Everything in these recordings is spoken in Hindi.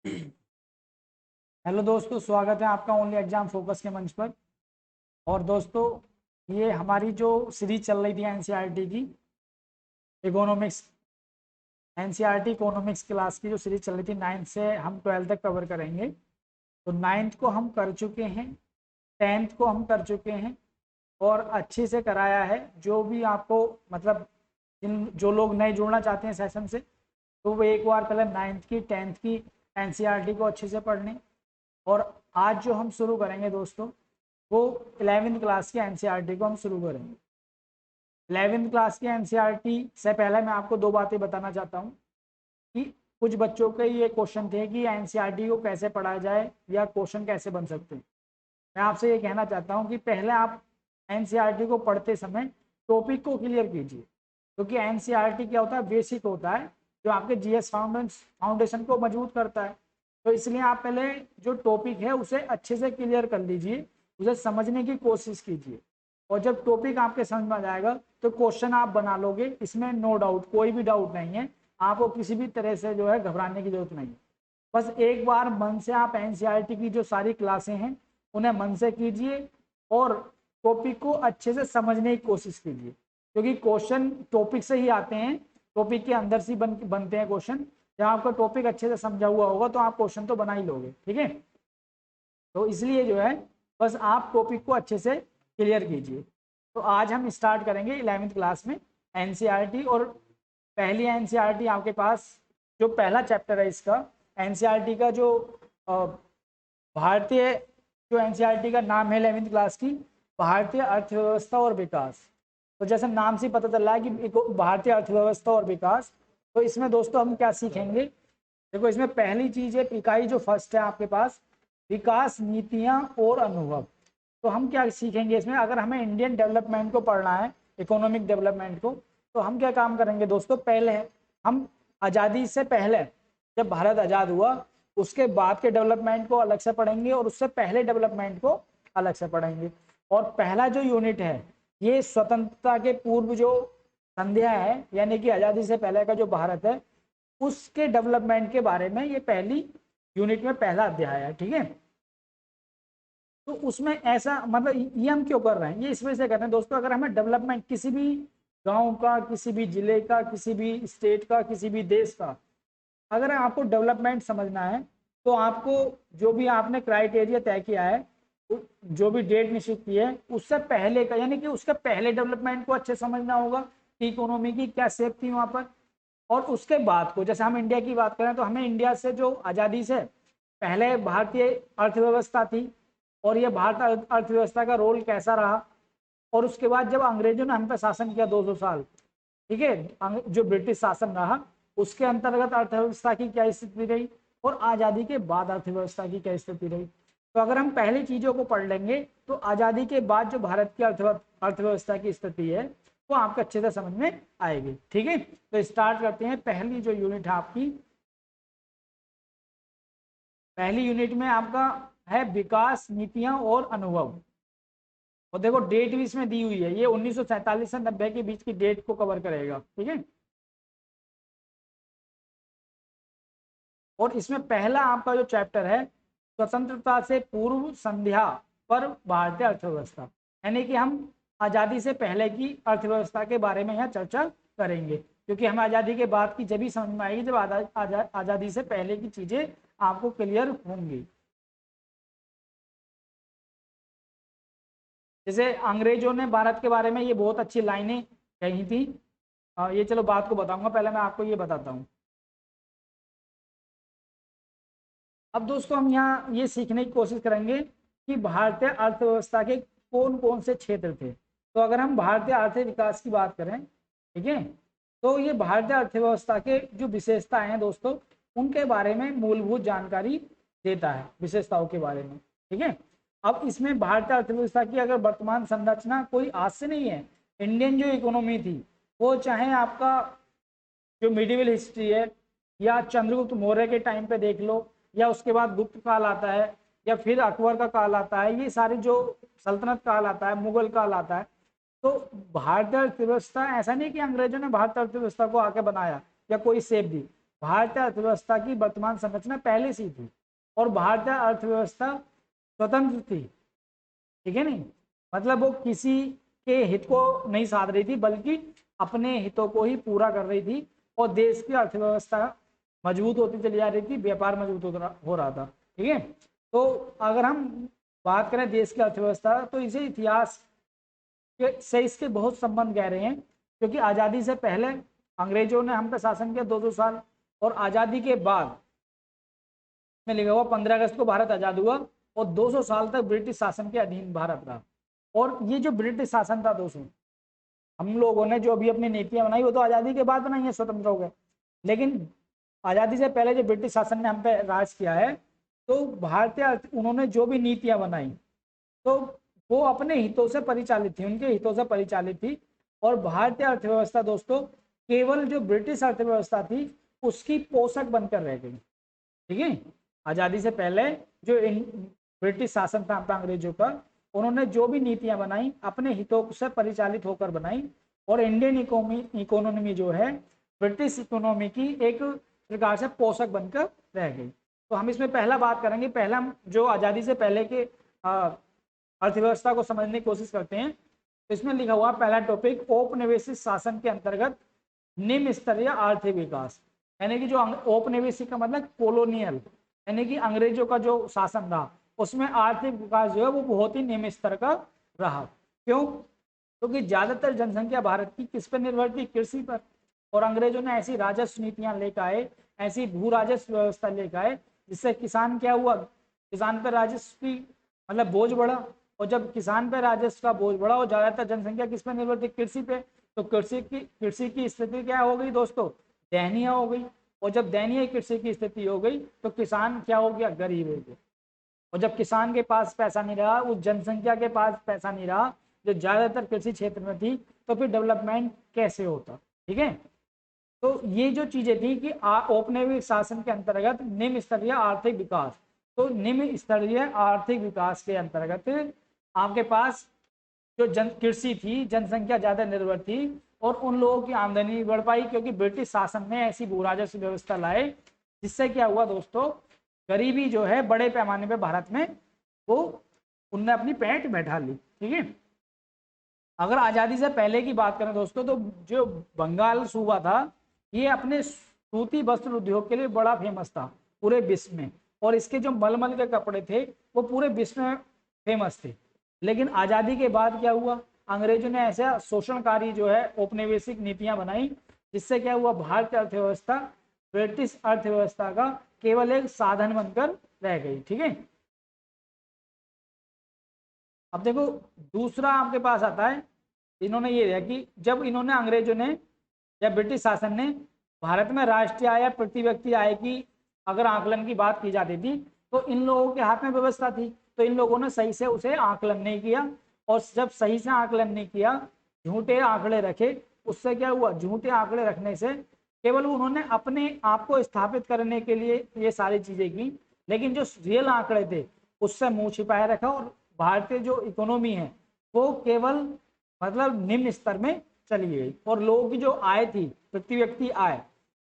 हेलो दोस्तों, स्वागत है आपका ओनली एग्जाम फोकस के मंच पर। और दोस्तों, ये हमारी जो सीरीज चल रही थी एनसीईआरटी की इकोनॉमिक्स, एनसीईआरटी इकोनॉमिक्स क्लास की जो सीरीज चल रही थी 9th से हम 12th तक कवर करेंगे। तो 9th को हम कर चुके हैं, 10th को हम कर चुके हैं और अच्छे से कराया है। जो भी आपको मतलब जिन जो लोग नए जुड़ना चाहते हैं सेशन से, तो वो एक बार पहले 9th की 10th की एनसीईआरटी को अच्छे से पढ़ लें। और आज जो हम शुरू करेंगे दोस्तों, वो 11th क्लास की एनसीईआरटी को हम शुरू करेंगे। 11th क्लास की एनसीईआरटी से पहले मैं आपको दो बातें बताना चाहता हूँ कि कुछ बच्चों के ये क्वेश्चन थे कि एनसीईआरटी को कैसे पढ़ा जाए या क्वेश्चन कैसे बन सकते हैं। मैं आपसे ये कहना चाहता हूँ कि पहले आप एनसीईआरटी को पढ़ते समय टॉपिक को क्लियर कीजिए, क्योंकि एनसीईआरटी क्या होता है, बेसिक होता है जो आपके जीएस फाउंडेशन को मजबूत करता है। तो इसलिए आप पहले जो टॉपिक है उसे अच्छे से क्लियर कर लीजिए, उसे समझने की कोशिश कीजिए। और जब टॉपिक आपके समझ में आ जाएगा तो क्वेश्चन आप बना लोगे, इसमें नो डाउट, कोई भी डाउट नहीं है। आपको किसी भी तरह से जो है घबराने की जरूरत नहीं है। बस एक बार मन से आप एनसीईआरटी की जो सारी क्लासें हैं उन्हें मन से कीजिए और टॉपिक को अच्छे से समझने की कोशिश कीजिए, क्योंकि क्वेश्चन टॉपिक से ही आते हैं, टॉपिक के अंदर से बनते हैं क्वेश्चन। जब आपका टॉपिक अच्छे से समझा हुआ होगा तो आप क्वेश्चन तो बना ही लोगे, ठीक है। तो इसलिए जो है, बस आप टॉपिक को अच्छे से क्लियर कीजिए। तो आज हम स्टार्ट करेंगे 11th क्लास में एनसीईआरटी। और पहली एनसीईआरटी आपके पास जो पहला चैप्टर है इसका एनसीईआरटी का, जो भारतीय, जो एनसीईआरटी का नाम है 11th क्लास की, भारतीय अर्थव्यवस्था और विकास। तो जैसे नाम से पता चल रहा है कि भारतीय अर्थव्यवस्था और विकास। तो इसमें दोस्तों हम क्या सीखेंगे, देखो इसमें पहली चीज है, इकाई जो फर्स्ट है आपके पास, विकास नीतियां और अनुभव। तो हम क्या सीखेंगे इसमें, अगर हमें इंडियन डेवलपमेंट को पढ़ना है, इकोनॉमिक डेवलपमेंट को, तो हम क्या काम करेंगे दोस्तों, पहले हम आज़ादी से पहले, जब भारत आज़ाद हुआ उसके बाद के डेवलपमेंट को अलग से पढ़ेंगे और उससे पहले डेवलपमेंट को अलग से पढ़ेंगे। और पहला जो यूनिट है, ये स्वतंत्रता के पूर्व जो संध्या है, यानी कि आज़ादी से पहले का जो भारत है उसके डेवलपमेंट के बारे में ये पहली यूनिट में पहला अध्याय है, ठीक है। तो उसमें ऐसा मतलब ये हम क्यों कर रहे हैं, ये इस वजह से कर रहे हैं दोस्तों, अगर हमें डेवलपमेंट किसी भी गांव का, किसी भी जिले का, किसी भी स्टेट का, किसी भी देश का, अगर आपको डेवलपमेंट समझना है तो आपको जो भी आपने क्राइटेरिया तय किया है, जो भी डेट निश्चित की है, उससे पहले का, यानी कि उसके पहले डेवलपमेंट को अच्छे समझना होगा कि इकोनॉमी की क्या शेप थी वहां पर। और उसके बाद को, जैसे हम इंडिया की बात करें तो हमें इंडिया से जो आज़ादी से पहले भारतीय अर्थव्यवस्था थी और ये भारत अर्थव्यवस्था का रोल कैसा रहा। और उसके बाद जब अंग्रेजों ने हम पे शासन किया 200 साल, ठीक है, जो ब्रिटिश शासन रहा, उसके अंतर्गत अर्थव्यवस्था की क्या स्थिति रही और आज़ादी के बाद अर्थव्यवस्था की क्या स्थिति रही। तो अगर हम पहली चीजों को पढ़ लेंगे तो आज़ादी के बाद जो भारत की अर्थव्यवस्था की स्थिति है वो आपको अच्छे से समझ में आएगी, ठीक है। तो स्टार्ट करते हैं। पहली जो यूनिट है आपकी, पहली यूनिट में आपका है विकास नीतियां और अनुभव। और देखो डेट भी इसमें दी हुई है, ये 1947 से 90 के बीच की डेट को कवर करेगा, ठीक है। और इसमें पहला आपका जो चैप्टर है, स्वतंत्रता से पूर्व संध्या पर भारतीय अर्थव्यवस्था, यानी कि हम आज़ादी से पहले की अर्थव्यवस्था के बारे में यहाँ चर्चा करेंगे, क्योंकि हमें आज़ादी के बाद की जब भी समझ में आएगी जब आज़ादी से पहले की चीज़ें आपको क्लियर होंगी। जैसे अंग्रेजों ने भारत के बारे में ये बहुत अच्छी लाइनें कही थी। ये चलो बात को बताऊंगा, पहले मैं आपको ये बताता हूँ। अब दोस्तों हम यहाँ ये सीखने की कोशिश करेंगे कि भारतीय अर्थव्यवस्था के कौन कौन से क्षेत्र थे। तो अगर हम भारतीय आर्थिक विकास की बात करें, ठीक है, तो ये भारतीय अर्थव्यवस्था के जो विशेषताएं हैं दोस्तों, उनके बारे में मूलभूत जानकारी देता है, विशेषताओं के बारे में, ठीक है। अब इसमें भारतीय अर्थव्यवस्था की अगर वर्तमान संरचना कोई आज से नहीं है, इंडियन जो इकोनॉमी थी वो चाहे आपका जो मिडिवल हिस्ट्री है या चंद्रगुप्त मौर्य के टाइम पे देख लो, या उसके बाद गुप्त काल आता है, या फिर अकबर का काल आता है, ये सारी जो सल्तनत काल आता है, मुगल काल आता है। तो भारतीय अर्थव्यवस्था ऐसा नहीं कि अंग्रेजों ने भारतीय अर्थव्यवस्था को आके बनाया या कोई सेप दी, भारतीय अर्थव्यवस्था की वर्तमान संरचना पहले से ही थी और भारतीय अर्थव्यवस्था स्वतंत्र थी, ठीक है नहीं, मतलब वो किसी के हित को नहीं साध रही थी बल्कि अपने हितों को ही पूरा कर रही थी और देश की अर्थव्यवस्था मजबूत होती चली जा रही थी, व्यापार मजबूत हो रहा था, ठीक है। तो अगर हम बात करें देश की अर्थव्यवस्था तो इसे इतिहास से इसके बहुत संबंध गहरे हैं, क्योंकि आज़ादी से पहले अंग्रेजों ने हम पे शासन किया 200 साल, और आज़ादी के बाद में लिखा हुआ 15 अगस्त को भारत आज़ाद हुआ और 200 साल तक ब्रिटिश शासन के अधीन भारत रहा। और ये जो ब्रिटिश शासन था दोस्तों, हम लोगों ने जो अभी अपनी नीतियां बनाई वो तो आज़ादी के बाद बनाई है, स्वतंत्र हो गए, लेकिन आज़ादी से पहले जो ब्रिटिश शासन ने हम पे राज किया है, तो भारतीय उन्होंने जो भी नीतियां बनाई तो वो अपने हितों से परिचालित थी, उनके हितों से परिचालित थी। और भारतीय अर्थव्यवस्था दोस्तों केवल जो ब्रिटिश अर्थव्यवस्था थी उसकी पोषक बनकर रह गई, ठीक है। आज़ादी से पहले जो ब्रिटिश शासन था अंग्रेजों का, उन्होंने जो भी नीतियां बनाई अपने हितों से परिचालित होकर बनाई, और इंडियन इकोनॉमी जो है ब्रिटिश इकोनॉमी की एक प्रकार से पोषक बनकर रह गई। तो हम इसमें पहला बात करेंगे, पहला जो आज़ादी से पहले के अर्थव्यवस्था को समझने की कोशिश करते हैं। तो इसमें लिखा हुआ पहला टॉपिक, औपनिवेशिक शासन के अंतर्गत निम्न स्तरीय आर्थिक विकास, यानी कि जो औपनिवेशिक का मतलब कॉलोनियल, यानी कि अंग्रेजों का जो शासन रहा उसमें आर्थिक विकास जो है वो बहुत ही निम्न स्तर का रहा। क्यों? क्योंकि ज्यादातर जनसंख्या भारत की किस पर निर्भर थी? कृषि पर। और अंग्रेजों ने ऐसी राजस्व नीतियां लेकर आए, ऐसी भू राजस्व व्यवस्था लेकर आए, जिससे किसान क्या हुआ, किसान पर राजस्व की मतलब बोझ बढ़ा। और जब किसान पे राजस्व का बोझ बढ़ा और ज्यादातर जनसंख्या किस पर निर्भर थी? कृषि पे। तो कृषि की स्थिति क्या हो गई दोस्तों? दयनीय हो गई। और जब दयनीय कृषि की स्थिति हो गई तो किसान क्या हो गया? गरीब हो गया। और जब किसान के पास पैसा नहीं रहा, उस जनसंख्या के पास पैसा नहीं रहा जो ज्यादातर कृषि क्षेत्र में थी, तो फिर डेवलपमेंट कैसे होता? ठीक है। तो ये जो चीजें थी कि औपनिवेशिक शासन के अंतर्गत निम्न स्तरीय आर्थिक विकास, तो निम्न स्तरीय आर्थिक विकास के अंतर्गत आपके पास जो कृषि थी, जनसंख्या ज्यादा निर्भर थी और उन लोगों की आमदनी बढ़ पाई, क्योंकि ब्रिटिश शासन ने ऐसी भू राजस्व व्यवस्था लाए जिससे क्या हुआ दोस्तों, गरीबी जो है बड़े पैमाने पे भारत में वो उनने अपनी पैंट बैठा ली, ठीक है। अगर आजादी से पहले की बात करें दोस्तों, तो जो बंगाल सूबा था ये अपने सूती वस्त्र उद्योग के लिए बड़ा फेमस था पूरे विश्व में, और इसके जो मलमल के कपड़े थे वो पूरे विश्व में फेमस थे। लेकिन आजादी के बाद क्या हुआ, अंग्रेजों ने ऐसा शोषणकारी जो है औपनिवेशिक नीतियां बनाई, जिससे क्या हुआ, भारतीय अर्थव्यवस्था ब्रिटिश अर्थव्यवस्था का केवल एक साधन बनकर रह गई, ठीक है। अब देखो दूसरा आपके पास आता है, इन्होंने ये दिया कि जब इन्होंने अंग्रेजों ने या ब्रिटिश शासन ने भारत में राष्ट्रीय आय या प्रति व्यक्ति आय की अगर आकलन की बात की जाती थी तो इन लोगों के हाथ में व्यवस्था थी, तो इन लोगों ने सही से उसे आकलन नहीं किया। और जब सही से आकलन नहीं किया, झूठे आंकड़े रखे, उससे क्या हुआ, झूठे आंकड़े रखने से केवल उन्होंने अपने आप को स्थापित करने के लिए ये सारी चीजें की, लेकिन जो रियल आंकड़े थे उससे मुंह छिपाए रखा। और भारतीय जो इकोनॉमी है वो केवल मतलब निम्न स्तर में चली गई, और लोगों की जो आय थी, प्रति व्यक्ति आय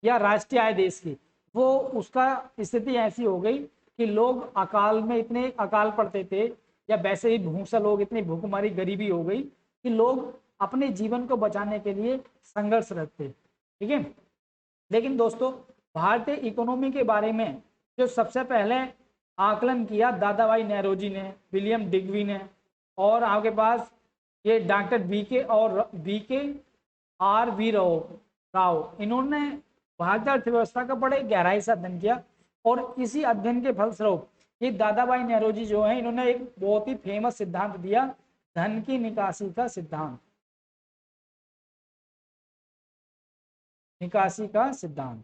या राष्ट्रीय आय देश की, वो उसका स्थिति ऐसी हो गई कि लोग अकाल में इतने अकाल पड़ते थे, या वैसे ही भूख लोग इतनी भूखमरी गरीबी हो गई कि लोग अपने जीवन को बचाने के लिए संघर्षरत थे, ठीक है। लेकिन दोस्तों भारतीय इकोनॉमी के बारे में जो सबसे पहले आकलन किया दादा भाई नेहरूजी ने, विलियम डिग्वी ने, और आपके पास ये डॉक्टर बी के आर वी राव, इन्होंने भारतीय अर्थव्यवस्था का बड़े गहराई से अध्ययन किया। और इसी अध्ययन के फलस्वरूप ये दादा भाई नेहरूजी जो है, इन्होंने एक बहुत ही फेमस सिद्धांत दिया, धन की निकासी का सिद्धांत, निकासी का सिद्धांत।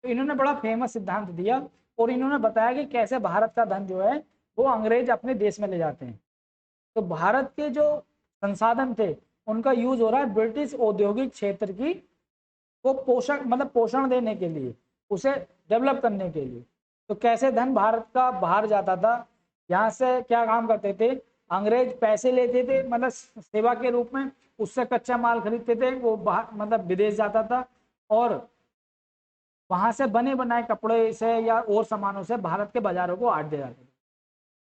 तो इन्होंने बड़ा फेमस सिद्धांत दिया और इन्होंने बताया कि कैसे भारत का धन जो है वो अंग्रेज अपने देश में ले जाते हैं। तो भारत के जो संसाधन थे उनका यूज हो रहा है ब्रिटिश औद्योगिक क्षेत्र की वो पोषक मतलब पोषण देने के लिए, उसे डेवलप करने के लिए। तो कैसे धन भारत का बाहर जाता था, यहाँ से क्या काम करते थे, अंग्रेज पैसे लेते थे मतलब सेवा के रूप में, उससे कच्चा माल खरीदते थे, वो बाहर मतलब विदेश जाता था, और वहां से बने बनाए कपड़े से या और सामानों से भारत के बाजारों को आट दे जाते थे।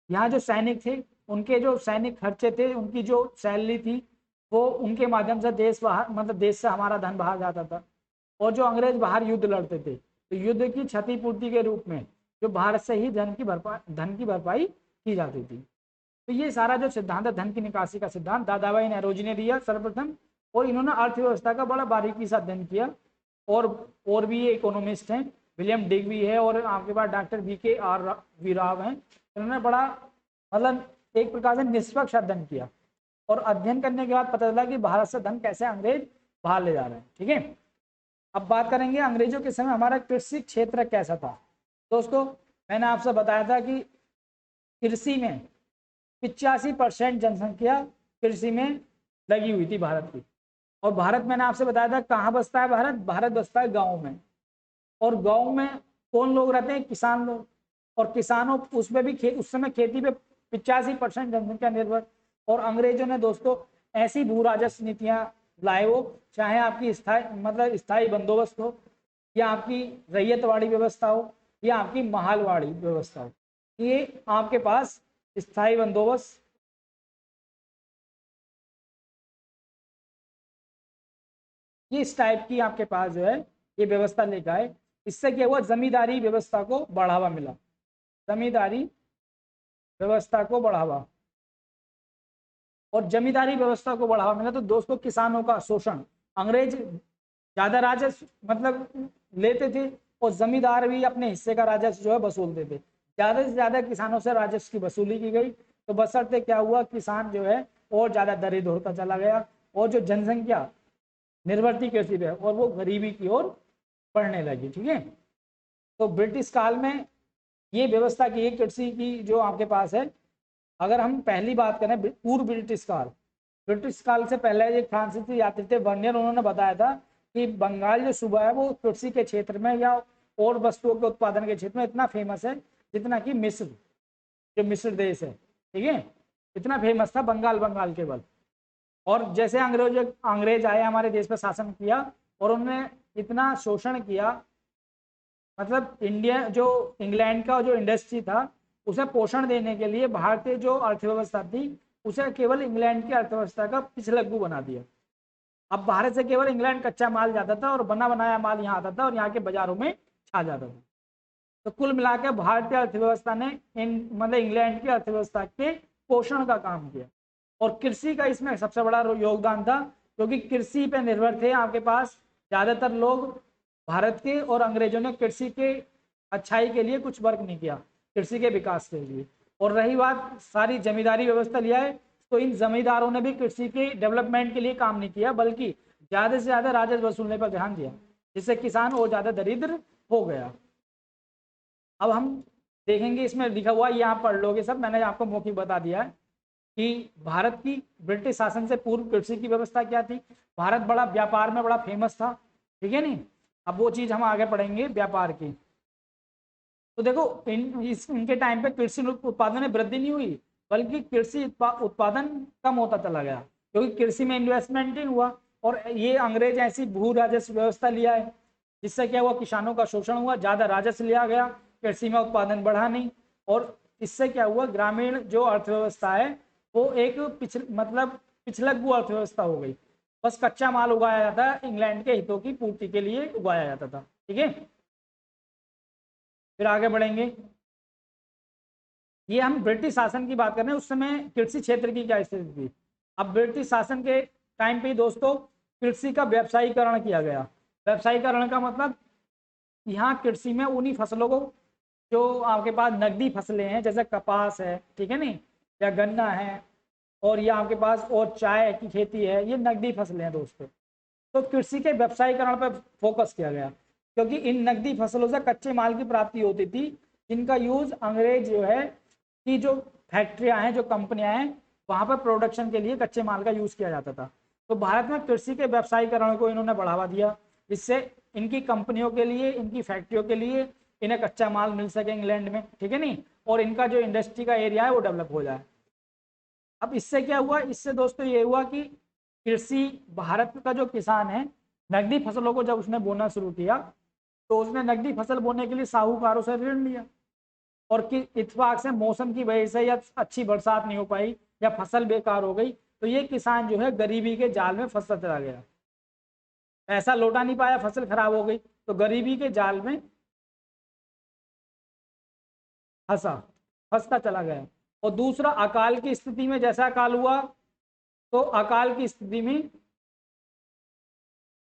यहाँ जो सैनिक थे, उनके जो सैनिक खर्चे थे, उनकी जो सैलरी थी, वो उनके माध्यम से देश बाहर, मतलब देश से हमारा धन बाहर जाता था। और जो अंग्रेज बाहर युद्ध लड़ते थे, तो युद्ध की क्षतिपूर्ति के रूप में जो भारत से ही धन की भरपाई की जाती थी। तो ये सारा जो सिद्धांत है धन की निकासी का सिद्धांत, दादाभाई नौरोजी ने दिया सर्वप्रथम, और इन्होंने अर्थव्यवस्था का बड़ा बारीकी से अध्ययन किया। और भी ये इकोनॉमिस्ट हैं, विलियम डिग्बी है, और आपके पास डॉक्टर वी राव हैं। इन्होंने बड़ा, मतलब एक प्रकार से निष्पक्ष अध्ययन किया, और अध्ययन करने के बाद पता चला कि भारत से धन कैसे अंग्रेज बाहर ले जा रहे हैं। ठीक है, अब बात करेंगे अंग्रेजों के समय हमारा कृषि क्षेत्र कैसा था। दोस्तों, मैंने आपसे बताया था कि कृषि में 85% जनसंख्या कृषि में लगी हुई थी भारत की। और भारत, मैंने आपसे बताया था कहाँ बसता है भारत, भारत बसता है गाँव में। और गाँव में कौन लोग रहते हैं, किसान लोग। और किसानों, उसमें भी उस समय खेती पे 85% जनसंख्या निर्भर। और अंग्रेजों ने दोस्तों ऐसी भू राजस्व नीतियां लाए हो, चाहे आपकी स्थायी बंदोबस्त हो, या आपकी रैयतवाड़ी व्यवस्था हो, या आपकी महालवाड़ी व्यवस्था हो, ये आपके पास स्थायी बंदोबस्त, ये इस टाइप की आपके पास जो है ये व्यवस्था लेकर आए। इससे क्या हुआ, जमींदारी व्यवस्था को बढ़ावा मिला, जमींदारी व्यवस्था को बढ़ावा। और जमींदारी व्यवस्था को बढ़ावा मिला तो दोस्तों किसानों का शोषण, अंग्रेज ज्यादा राजस्व मतलब लेते थे, और जमींदार भी अपने हिस्से का राजस्व जो है वसूलते थे। ज्यादा से ज्यादा किसानों से राजस्व की वसूली की गई, तो बशर्ते क्या हुआ, किसान जो है और ज्यादा दरिद्र होता चला गया, और जो जनसंख्या निर्भर थी कृषि पे, और वो गरीबी की ओर बढ़ने लगी। ठीक है, तो ब्रिटिश काल में ये व्यवस्था की है कृषि की जो आपके पास है। अगर हम पहली बात करें पूर्व ब्रिटिश काल से पहले एक फ्रांसीसी यात्री थे वर्नियर, उन्होंने बताया था कि बंगाल जो सूबा है वो कृषि के क्षेत्र में या और वस्तुओं के उत्पादन के क्षेत्र में इतना फेमस है जितना कि मिस्र, जो मिस्र देश है, ठीक है, इतना फेमस था बंगाल केवल। और जैसे अंग्रेज आए हमारे देश पर शासन किया, और उन्होंने इतना शोषण किया, मतलब इंडिया जो इंग्लैंड का जो इंडस्ट्री था उसे पोषण देने के लिए भारतीय जो अर्थव्यवस्था थी उसे केवल इंग्लैंड की अर्थव्यवस्था का पिछलग्गू बना दिया। अब भारत से केवल इंग्लैंड कच्चा माल जाता था, और बना बनाया माल यहाँ आता था, और यहाँ के बाजारों में छा जाता था। तो कुल मिलाकर भारतीय अर्थव्यवस्था ने मतलब इंग्लैंड की अर्थव्यवस्था के पोषण का काम किया। और कृषि का इसमें सबसे बड़ा योगदान था, क्योंकि कृषि पे निर्भर थे आपके पास ज्यादातर लोग भारत के। और अंग्रेजों ने कृषि के अच्छाई के लिए कुछ वर्क नहीं किया, कृषि के विकास के लिए। और रही बात सारी जमींदारी व्यवस्था लिया है, तो इन जमींदारों ने भी कृषि के डेवलपमेंट के लिए काम नहीं किया, बल्कि ज्यादा से ज्यादा राजस्व वसूलने पर ध्यान दिया, जिससे किसान और ज्यादा दरिद्र हो गया। अब हम देखेंगे इसमें लिखा हुआ, ये आप पढ़ लोगे सब, मैंने आपको मौखिक बता दिया है कि भारत की ब्रिटिश शासन से पूर्व कृषि की व्यवस्था क्या थी। भारत बड़ा व्यापार में बड़ा फेमस था, ठीक है नहीं। अब वो चीज हम आगे पढ़ेंगे व्यापार की। तो देखो इनके टाइम पे कृषि उत्पादन में वृद्धि नहीं हुई, बल्कि कृषि उत्पादन कम होता चला गया, क्योंकि कृषि में इन्वेस्टमेंट नहीं हुआ। और ये अंग्रेज ऐसी भू राजस्व व्यवस्था लिया है, जिससे क्या हुआ, किसानों का शोषण हुआ, ज्यादा राजस्व लिया गया, कृषि में उत्पादन बढ़ा नहीं। और इससे क्या हुआ, ग्रामीण जो अर्थव्यवस्था है वो एक पिछलग्गू अर्थव्यवस्था हो गई। बस कच्चा माल उगाया जाता है, इंग्लैंड के हितों की पूर्ति के लिए उगाया जाता था। ठीक है, फिर आगे बढ़ेंगे। ये हम ब्रिटिश शासन की बात कर रहे हैं, उस समय कृषि क्षेत्र की क्या स्थिति थी। अब ब्रिटिश शासन के टाइम पे दोस्तों कृषि का व्यवसायीकरण किया गया। व्यवसायीकरण का मतलब यहाँ कृषि में उन्हीं फसलों को, जो आपके पास नकदी फसलें हैं जैसे कपास है, ठीक है नहीं, या गन्ना है, और ये आपके पास और चाय की खेती है, ये नकदी फसलें हैं दोस्तों। तो कृषि के व्यवसायीकरण पर फोकस किया गया, क्योंकि इन नकदी फसलों से कच्चे माल की प्राप्ति होती थी, जिनका यूज अंग्रेज जो है कि जो फैक्ट्रियां हैं, जो कंपनियां हैं, वहां पर प्रोडक्शन के लिए कच्चे माल का यूज किया जाता था। तो भारत में कृषि के व्यवसायीकरण को इन्होंने बढ़ावा दिया, जिससे इनकी कंपनियों के लिए, इनकी फैक्ट्रियों के लिए इन्हें कच्चा माल मिल सके इंग्लैंड में, ठीक है नहीं, और इनका जो इंडस्ट्री का एरिया है वो डेवलप हो जाए। अब इससे क्या हुआ, इससे दोस्तों ये हुआ कि कृषि, भारत का जो किसान है, नकदी फसलों को जब उसने बोना शुरू किया, तो उसने नकदी फसल बोने के लिए साहूकारों से ऋण लिया, और कि इत्तेफाक से मौसम की वजह से या अच्छी बरसात नहीं हो पाई या फसल बेकार हो गई, तो ये किसान जो है गरीबी के जाल में फंसता चला गया। पैसा लौटा नहीं पाया, फसल खराब हो गई, तो गरीबी के जाल में फंसा फंसता चला गया। और दूसरा, अकाल की स्थिति में, जैसा अकाल हुआ तो अकाल की स्थिति में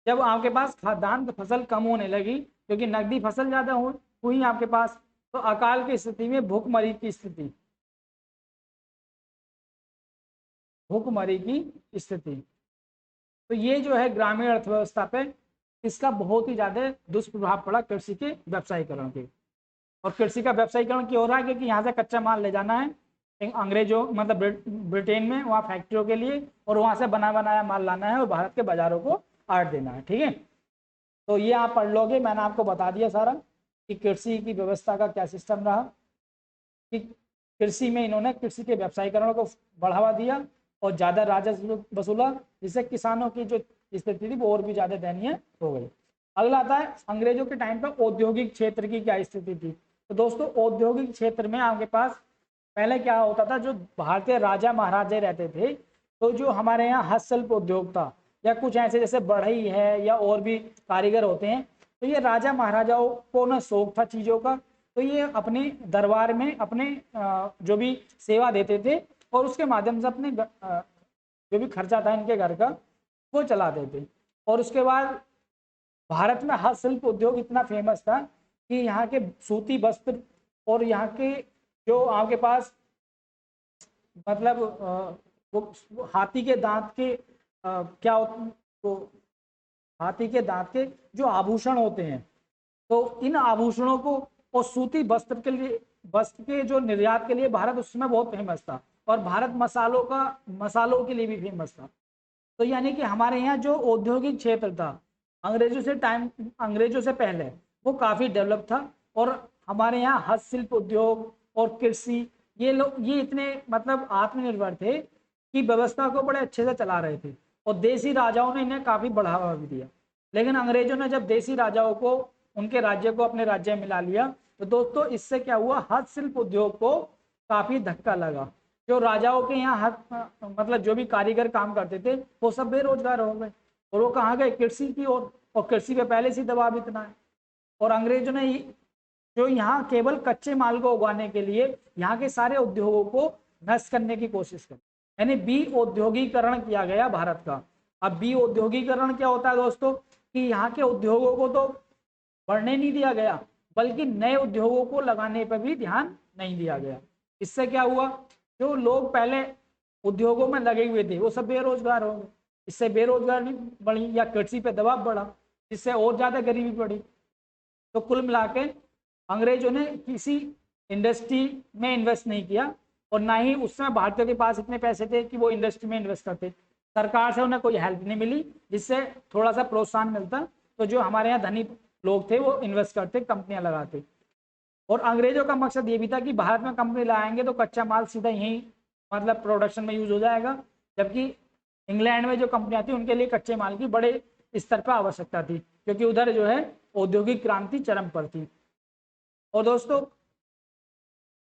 जब आपके पास खाद्यान्न फसल कम होने लगी क्योंकि नकदी फसल ज्यादा हुई आपके पास, तो अकाल की स्थिति में भूखमरी की स्थिति, भूखमरी की स्थिति। तो ये जो है ग्रामीण अर्थव्यवस्था पे इसका बहुत ही ज्यादा दुष्प्रभाव पड़ा कृषि के व्यवसायीकरण के। और कृषि का व्यवसायीकरण क्यों हो रहा है? क्योंकि यहाँ से कच्चा माल ले जाना है अंग्रेजों मतलब ब्रिटेन में, वहाँ फैक्ट्रियों के लिए, और वहाँ से बना बनाया माल लाना है और भारत के बाजारों को आट देना है। ठीक है, तो ये आप पढ़ लोगे, मैंने आपको बता दिया सारा कि कृषि की व्यवस्था का क्या सिस्टम रहा, कि कृषि में इन्होंने कृषि के व्यवसायीकरण को बढ़ावा दिया और ज़्यादा राजस्व वसूला, जिससे किसानों की जो स्थिति थी वो और भी ज़्यादा दयनीय हो गई। अगला आता है अंग्रेजों के टाइम पर औद्योगिक क्षेत्र की क्या स्थिति थी। तो दोस्तों औद्योगिक क्षेत्र में आपके पास पहले क्या होता था, जो भारतीय राजा महाराजे रहते थे, तो जो हमारे यहाँ हस्तशिल्प उद्योग था या कुछ ऐसे जैसे बढ़ई है या और भी कारीगर होते हैं, तो ये राजा महाराजाओं को ना शौक था चीज़ों का, तो ये अपने दरबार में अपने जो भी सेवा देते थे और उसके माध्यम से अपने जो भी खर्चा था इनके घर का वो चलाते थे। और उसके बाद भारत में हस्तशिल्प उद्योग इतना फेमस था कि यहाँ के सूती वस्त्र और यहाँ के जो आपके पास मतलब वो हाथी के दांत के क्या तो हाथी के दांत के जो आभूषण होते हैं, तो इन आभूषणों को और सूती वस्त्र के लिए, वस्त्र के जो निर्यात के लिए भारत उसमें बहुत फेमस था। और भारत मसालों के लिए भी फेमस था। तो यानी कि हमारे यहाँ जो औद्योगिक क्षेत्र था अंग्रेजों से पहले वो काफी डेवलप था। और हमारे यहाँ हस्तशिल्प उद्योग और कृषि ये इतने मतलब आत्मनिर्भर थे कि व्यवस्था को बड़े अच्छे से चला रहे थे और देसी राजाओं ने इन्हें काफी बढ़ावा भी दिया। लेकिन अंग्रेजों ने जब देसी राजाओं को उनके राज्य को अपने राज्य में मिला लिया, तो दोस्तों इससे क्या हुआ, हस्तशिल्प उद्योग को काफी धक्का लगा। जो राजाओं के यहाँ मतलब जो भी कारीगर काम करते थे वो सब बेरोजगार हो गए और वो कहाँ गए, कृषि की ओर। और कृषि पे पहले से दबाव इतना है। और अंग्रेजों ने जो यहाँ केवल कच्चे माल को उगाने के लिए यहाँ के सारे उद्योगों को नष्ट करने की कोशिश करी, यानी बी औद्योगिकरण किया गया भारत का। अब बी औद्योगिकरण क्या होता है दोस्तों, कि यहाँ के उद्योगों को तो बढ़ने नहीं दिया गया बल्कि नए उद्योगों को लगाने पर भी ध्यान नहीं दिया गया। इससे क्या हुआ, जो लोग पहले उद्योगों में लगे हुए थे वो सब बेरोजगार हो गए। इससे बेरोजगारी बढ़ी या कृषि पे दबाव बढ़ा, जिससे और ज्यादा गरीबी बढ़ी। तो कुल मिला के अंग्रेजों ने किसी इंडस्ट्री में इन्वेस्ट नहीं किया और ना ही उस समय भारतीयों के पास इतने पैसे थे कि वो इंडस्ट्री में इन्वेस्ट करते। सरकार से उन्हें कोई हेल्प नहीं मिली जिससे थोड़ा सा प्रोत्साहन मिलता, तो जो हमारे यहाँ धनी लोग थे वो इन्वेस्ट करते, कंपनियां लगाते। और अंग्रेजों का मकसद ये भी था कि भारत में कंपनी लाएंगे तो कच्चा माल सीधा यहीं मतलब प्रोडक्शन में यूज हो जाएगा, जबकि इंग्लैंड में जो कंपनियां थी उनके लिए कच्चे माल की बड़े स्तर पर आवश्यकता थी क्योंकि उधर जो है औद्योगिक क्रांति चरम पर थी। और दोस्तों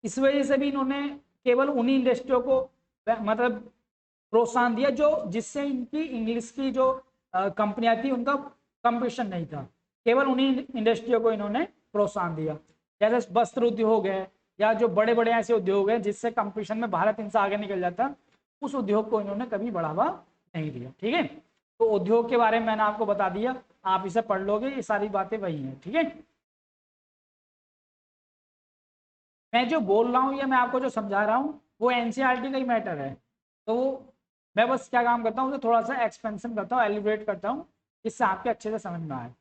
इस वजह से भी इन्होंने केवल उन्हीं इंडस्ट्रियों को मतलब प्रोत्साहन दिया जो जिससे इनकी इंग्लिश की जो कंपनियां थी उनका कंपटीशन नहीं था, केवल उन्हीं इंडस्ट्रियों को इन्होंने प्रोत्साहन दिया। जैसे वस्त्र उद्योग है या जो बड़े बड़े ऐसे उद्योग हैं जिससे कंपटीशन में भारत इनसे आगे निकल जाता, उस उद्योग को इन्होंने कभी बढ़ावा नहीं दिया। ठीक है, तो उद्योग के बारे में मैंने आपको बता दिया, आप इसे पढ़ लोगे, ये सारी बातें वही हैं। ठीक है, मैं जो बोल रहा हूँ या मैं आपको जो समझा रहा हूँ वो एनसीईआरटी का ही मैटर है। तो मैं बस क्या काम करता हूँ, उसे थोड़ा सा एक्सपेंशन करता हूँ, एलिब्रेट करता हूँ, जिससे आपके अच्छे से समझ में आए।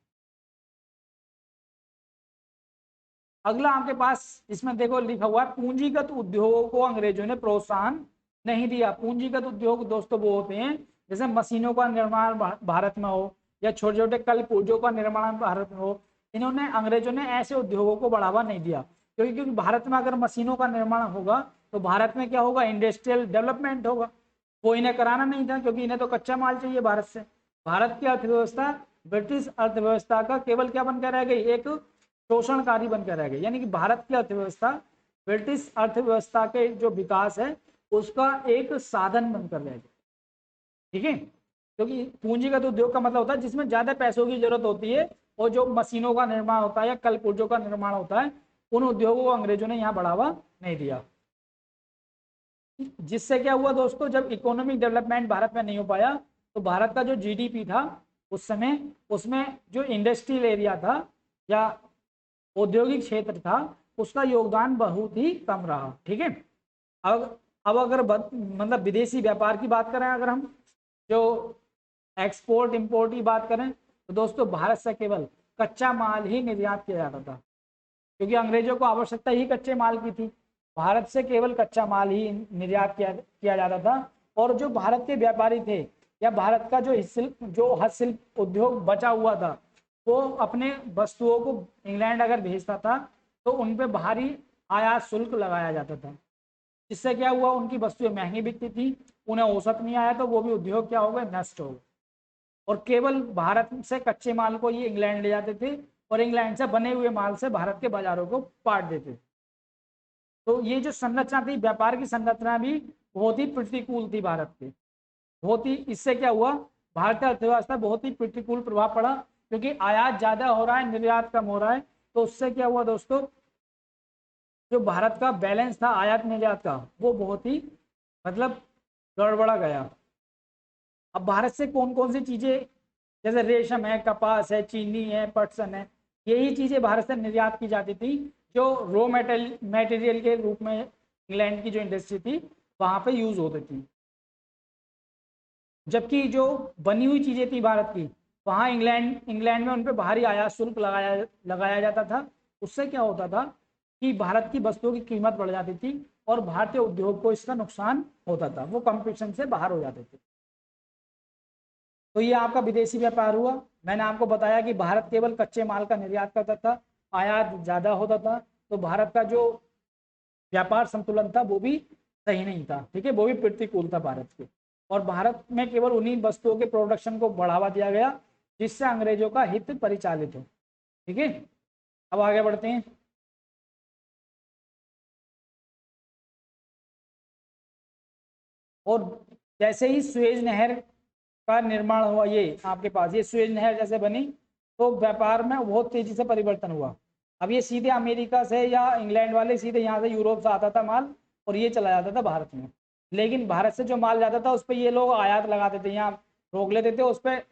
अगला आपके पास इसमें देखो लिखा हुआ है, पूंजीगत उद्योगों को अंग्रेजों ने प्रोत्साहन नहीं दिया। पूंजीगत उद्योग दोस्तों वो होते हैं जैसे मशीनों का निर्माण भारत में हो या छोटे छोटे कल पुर्जों का निर्माण भारत में हो, इन्होंने अंग्रेजों ने ऐसे उद्योगों को बढ़ावा नहीं दिया। क्योंकि भारत में अगर मशीनों का निर्माण होगा तो भारत में क्या होगा, इंडस्ट्रियल डेवलपमेंट होगा। वो इन्हें कराना नहीं था क्योंकि इन्हें तो कच्चा माल चाहिए भारत से। भारत की अर्थव्यवस्था ब्रिटिश अर्थव्यवस्था का केवल क्या बनकर रह गई, एक शोषणकारी बनकर रह गई। यानी कि भारत की अर्थव्यवस्था ब्रिटिश अर्थव्यवस्था के जो विकास है उसका एक साधन बनकर रह गई। ठीक है, क्योंकि पूंजीगत उद्योग का मतलब होता है जिसमें ज्यादा पैसों की जरूरत होती है और जो मशीनों का निर्माण होता है या कल पुर्जों का निर्माण होता है, उन उद्योगों को अंग्रेजों ने यहाँ बढ़ावा नहीं दिया। जिससे क्या हुआ दोस्तों, जब इकोनॉमिक डेवलपमेंट भारत में नहीं हो पाया तो भारत का जो जीडीपी था उस समय, उसमें जो इंडस्ट्रियल एरिया था या औद्योगिक क्षेत्र था उसका योगदान बहुत ही कम रहा। ठीक है, अब अगर मतलब विदेशी व्यापार की बात करें, अगर हम जो एक्सपोर्ट इंपोर्ट की बात करें तो दोस्तों भारत से केवल कच्चा माल ही निर्यात किया जाता था, क्योंकि अंग्रेजों को आवश्यकता ही कच्चे माल की थी। भारत से केवल कच्चा माल ही निर्यात किया जाता था। और जो भारत के व्यापारी थे या भारत का जो हस्तशिल्प उद्योग बचा हुआ था वो अपने वस्तुओं को इंग्लैंड अगर भेजता था तो उन पे भारी आयात शुल्क लगाया जाता था। इससे क्या हुआ, उनकी वस्तुएं महंगी बिकती थी, उन्हें औसत नहीं आया तो वो भी उद्योग क्या हो गए, नष्ट हो गए। और केवल भारत से कच्चे माल को ये इंग्लैंड ले जाते थे और इंग्लैंड से बने हुए माल से भारत के बाजारों को पाट देते थे। तो ये जो संरचना थी, व्यापार की संरचना भी बहुत ही प्रतिकूल थी भारत के, बहुत ही। इससे क्या हुआ, भारतीय अर्थव्यवस्था बहुत ही प्रतिकूल प्रभाव पड़ा, क्योंकि आयात ज्यादा हो रहा है, निर्यात कम हो रहा है। तो उससे क्या हुआ दोस्तों, जो भारत का बैलेंस था आयात निर्यात का वो बहुत ही मतलब गड़बड़ा गया। अब भारत से कौन कौन सी चीजें, जैसे रेशम है, कपास है, चीनी है, पटसन है, यही चीजें भारत से निर्यात की जाती थी, जो रॉ मटेरियल के रूप में इंग्लैंड की जो इंडस्ट्री थी वहां पे यूज होती थी। जबकि जो बनी हुई चीजें थी भारत की, वहां इंग्लैंड इंग्लैंड में उन पर भारी आयात शुल्क लगाया जाता था। उससे क्या होता था कि भारत की वस्तुओं की कीमत बढ़ जाती थी और भारतीय उद्योग को इसका नुकसान होता था, वो कंपटीशन से बाहर हो जाते थे। तो ये आपका विदेशी व्यापार हुआ। मैंने आपको बताया कि भारत केवल कच्चे माल का निर्यात करता था, आयात ज्यादा होता था, तो भारत का जो व्यापार संतुलन था वो भी सही नहीं था। ठीक है, वो भी प्रतिकूल था भारत के। और भारत में केवल उन्हीं वस्तुओं के प्रोडक्शन को बढ़ावा दिया गया जिससे अंग्रेजों का हित परिचालित हो। ठीक है, अब आगे बढ़ते हैं। और जैसे ही सुएज नहर का निर्माण हुआ, ये आपके पास ये सुएज नहर जैसे बनी तो व्यापार में बहुत तेजी से परिवर्तन हुआ। अब ये सीधे अमेरिका से या इंग्लैंड वाले सीधे यहाँ से यूरोप से आता था माल और ये चला जाता था भारत में। लेकिन भारत से जो माल जाता था उस पर ये लोग आयात लगाते थे, यहाँ रोक लेते थे उस पर,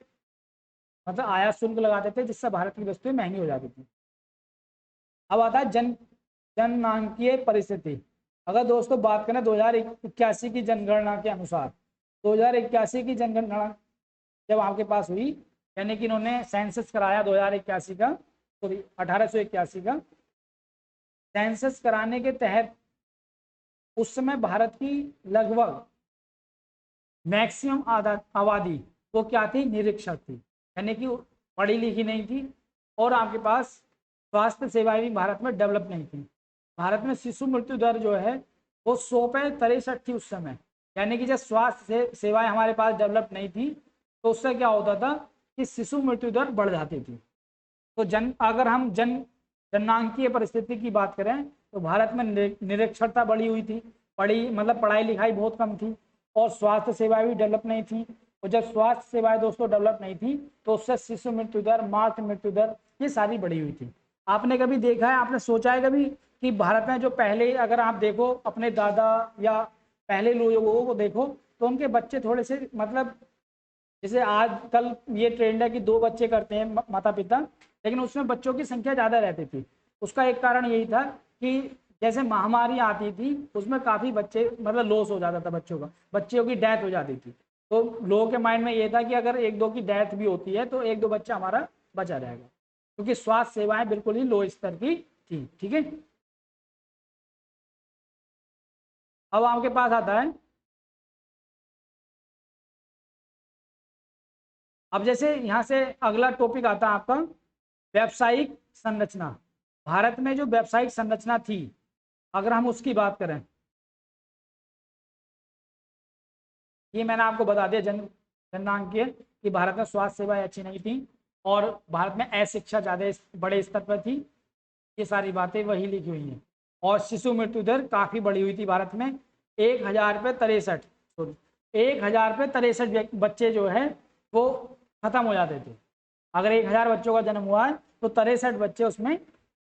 मतलब आयात शुल्क लगाते थे, जिससे भारत की वस्तुएं महंगी हो जाती थी। अब आता है जननांकीय परिस्थिति। अगर दोस्तों बात करें 2081 की जनगणना के अनुसार, 2081 की जनगणना जब आपके पास हुई, यानी कि इन्होंने सेंसस कराया 2081 का, सॉरी 1881 का सेंसस कराने के तहत उस समय भारत की लगभग मैक्सिमम आबादी वो क्या थी, निरक्षर थी, यानी कि पढ़ी लिखी नहीं थी। और आपके पास स्वास्थ्य सेवाएं भी भारत में डेवलप नहीं थी। भारत में शिशु मृत्यु दर जो है वो 100 पे 63 थी उस समय। यानी कि जब स्वास्थ्य सेवाएं हमारे पास डेवलप नहीं थी तो उससे क्या होता था कि शिशु मृत्यु दर बढ़ जाती थी। तो अगर हम जननांकीय परिस्थिति की बात करें तो भारत में निरक्षरता बढ़ी हुई थी, पढ़ाई लिखाई बहुत कम थी और स्वास्थ्य सेवाएं भी डेवलप नहीं थी। और जब स्वास्थ्य सेवाएं दोस्तों डेवलप नहीं थी तो उससे शिशु मृत्यु दर, मातृ मृत्यु दर ये सारी बढ़ी हुई थी। आपने कभी देखा है, आपने सोचा है कभी कि भारत में जो पहले, अगर आप देखो अपने दादा या पहले लोगों को देखो तो उनके बच्चे थोड़े से मतलब, जैसे आजकल ये ट्रेंड है कि 2 बच्चे करते हैं माता पिता, लेकिन उसमें बच्चों की संख्या ज्यादा रहती थी। उसका एक कारण यही था कि जैसे महामारी आती थी उसमें काफी बच्चे मतलब लॉस हो जाता था, बच्चों की डेथ हो जाती थी। तो लोगों के माइंड में ये था कि अगर 1-2 की डेथ भी होती है तो 1-2 बच्चा हमारा बचा रहेगा, क्योंकि स्वास्थ्य सेवाएं बिल्कुल ही लो स्तर की थी। ठीक है, अब आपके पास आता है, अब जैसे यहाँ से अगला टॉपिक आता है आपका व्यावसायिक संरचना। भारत में जो व्यावसायिक संरचना थी, अगर हम उसकी बात करें, ये मैंने आपको बता दिया जननांकीय कि भारत में स्वास्थ्य सेवाएं अच्छी नहीं थी, और भारत में अशिक्षा ज़्यादा बड़े स्तर पर थी। ये सारी बातें वही लिखी हुई हैं। और शिशु मृत्यु दर काफ़ी बढ़ी हुई थी भारत में, 1063 बच्चे जो है वो खत्म हो जाते थे। अगर 1000 बच्चों का जन्म हुआ है तो 63 बच्चे उसमें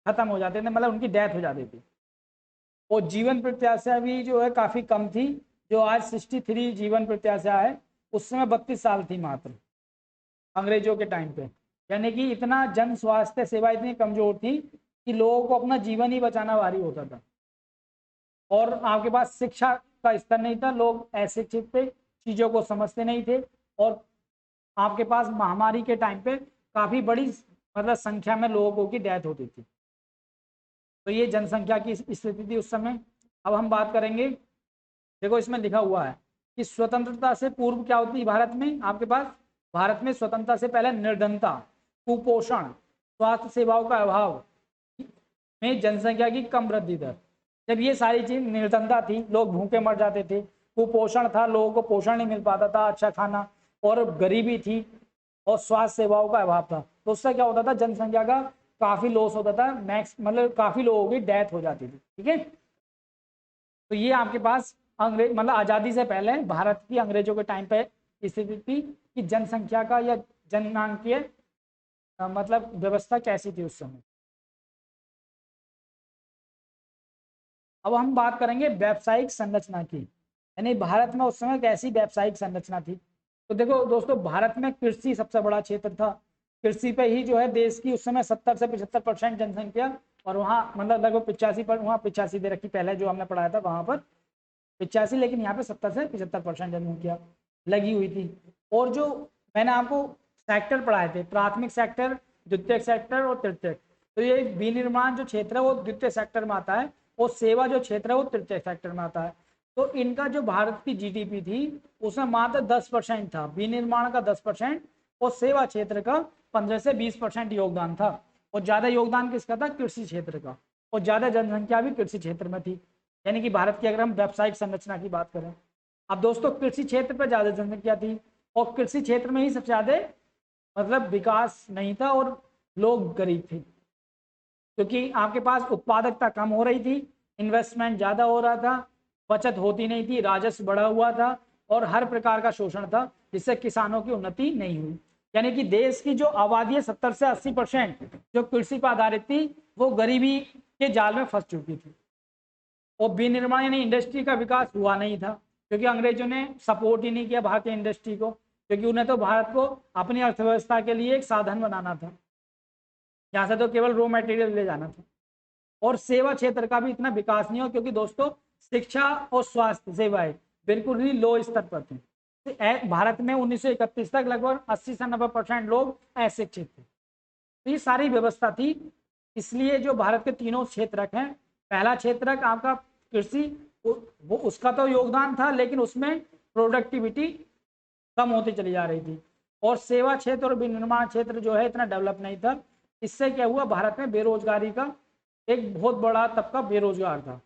खत्म हो जाते थे, मतलब उनकी डेथ हो जाती थी। और जीवन प्रत्याशा भी जो है काफ़ी कम थी। जो आज 63 जीवन प्रत्याशा है, उस समय 32 साल थी मात्र, अंग्रेजों के टाइम पे। यानी कि इतना जन स्वास्थ्य सेवा इतनी कमजोर थी कि लोगों को अपना जीवन ही बचाना भारी होता था। और आपके पास शिक्षा का स्तर नहीं था, लोग अशिक्षित थे, चीज़ों को समझते नहीं थे। और आपके पास महामारी के टाइम पे काफ़ी बड़ी मतलब संख्या में लोगों की डेथ होती थी। तो ये जनसंख्या की स्थिति थी उस समय। अब हम बात करेंगे, देखो इसमें लिखा हुआ है कि स्वतंत्रता से पूर्व क्या होती है भारत में। आपके पास भारत में स्वतंत्रता से पहले निर्धनता, कुपोषण, स्वास्थ्य सेवाओं का अभाव में जनसंख्या की कम वृद्धि दर। जब ये सारी चीज, निर्धनता थी, लोग भूखे मर जाते थे, कुपोषण था, लोगों को पोषण नहीं मिल पाता था, अच्छा खाना, और गरीबी थी, और स्वास्थ्य सेवाओं का अभाव था, तो उससे क्या होता था, जनसंख्या का काफी लॉस होता था, मैक्स मतलब काफी लोगों की डेथ हो जाती थी। ठीक है, तो ये आपके पास अंग्रेज मतलब आजादी से पहले भारत की अंग्रेजों के टाइम पे स्थिति थी कि जनसंख्या का या जननांकीय मतलब व्यवस्था कैसी थी उस समय। अब हम बात करेंगे व्यावसायिक संरचना की, यानी भारत में उस समय कैसी व्यावसायिक संरचना थी। तो देखो दोस्तों, भारत में कृषि सबसे बड़ा क्षेत्र था। कृषि पे ही जो है देश की उस समय 70 से 75% जनसंख्या, और वहाँ मतलब लगभग 85 पर, वहाँ 85 दे रखी पहले जो हमने पढ़ाया था वहाँ पर 85, लेकिन यहाँ पे 70 से 75% जनसंख्या लगी हुई थी। और जो मैंने आपको सेक्टर पढ़ाए थे, प्राथमिक सेक्टर, द्वितीयक सेक्टर और तृतीयक, तो ये विनिर्माण जो क्षेत्र है वो द्वितीय सेक्टर में आता है, और सेवा जो क्षेत्र है वो तृतीय सेक्टर में आता है। तो इनका जो भारत की जीडीपी थी उसमें मात्र 10% था, विनिर्माण का 10% और सेवा क्षेत्र का 15 से 20% योगदान था। और ज्यादा योगदान किसका था, कृषि क्षेत्र का, और ज्यादा जनसंख्या भी कृषि क्षेत्र में थी। यानी कि भारत की अगर हम व्यावसायिक संरचना की बात करें, अब दोस्तों कृषि क्षेत्र पर ज्यादा जनसंख्या थी, और कृषि क्षेत्र में ही सबसे ज्यादा मतलब विकास नहीं था, और लोग गरीब थे, क्योंकि आपके पास उत्पादकता कम हो रही थी, इन्वेस्टमेंट ज्यादा हो रहा था, बचत होती नहीं थी, राजस्व बढ़ा हुआ था, और हर प्रकार का शोषण था, जिससे किसानों की उन्नति नहीं हुई। यानी कि देश की जो आबादी है 70 से 80% जो कृषि पर आधारित थी, वो गरीबी के जाल में फंस चुकी थी। और विनिर्माण यानी इंडस्ट्री का विकास हुआ नहीं था, क्योंकि अंग्रेजों ने सपोर्ट ही नहीं किया भारतीय इंडस्ट्री को, क्योंकि उन्हें तो भारत को अपनी अर्थव्यवस्था के लिए एक साधन बनाना था, यहाँ से तो केवल रॉ मटेरियल ले जाना था। और सेवा क्षेत्र का भी इतना विकास नहीं हो, क्योंकि दोस्तों शिक्षा और स्वास्थ्य सेवाएं बिल्कुल ही लो स्तर पर थी। भारत में 1931 तक लगभग 80 से 90% लोग अशिक्षित थे। तो ये सारी व्यवस्था थी। इसलिए जो भारत के तीनों क्षेत्रक हैं, पहला क्षेत्रक आपका कृषि, वो उसका तो योगदान था, लेकिन उसमें प्रोडक्टिविटी कम होती चली जा रही थी। और सेवा क्षेत्र और विनिर्माण क्षेत्र जो है इतना डेवलप नहीं था। इससे क्या हुआ, भारत में बेरोजगारी का एक बहुत बड़ा तबका बेरोजगार था,